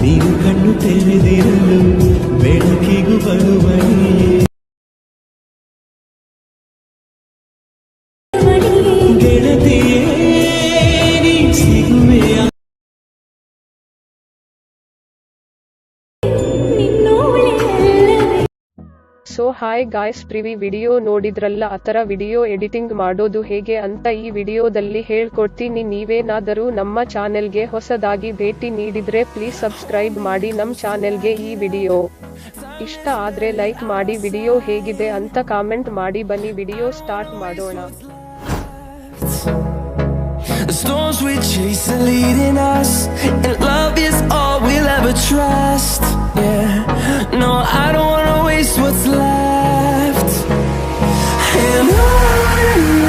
ನೀನು ಕಣ್ಣು ತೆರೆದಿರಲು ಬೆಳಕಿಗೂ ಬರುವಣಿಯೇ ಗೆಳತಿಯೇ ನೀ ಸಿಗುವೆಯ. So hi guys, previous video ನೋಡಿದ್ರಲ್ಲ, ಆತರ ವಿಡಿಯೋ ಎಡಿಟಿಂಗ್ ಮಾಡೋದು ಹೇಗೆ ಅಂತ ಈ ವಿಡಿಯೋದಲ್ಲಿ ಹೇಳ್ಕೊಡ್ತೀನಿ. ನೀವೇನಾದರೂ ನಮ್ಮ ಚಾನೆಲ್ಗೆ ಹೊಸದಾಗಿ ಭೇಟಿ ನೀಡಿದ್ರೆ ಪ್ಲೀಸ್ ಸಬ್ಸ್ಕ್ರೈಬ್ ಮಾಡಿ ನಮ್ ಚಾನೆಲ್ಗೆ. ಈ ವಿಡಿಯೋ ಇಷ್ಟ ಆದ್ರೆ ಲೈಕ್ ಮಾಡಿ, ವಿಡಿಯೋ ಹೇಗಿದೆ ಅಂತ ಕಾಮೆಂಟ್ ಮಾಡಿ. ಬನ್ನಿ ವಿಡಿಯೋ ಸ್ಟಾರ್ಟ್ ಮಾಡೋಣ. The storms we chase are leading us, and love is all we'll ever trust. Yeah, no, I don't wanna waste what's left. And on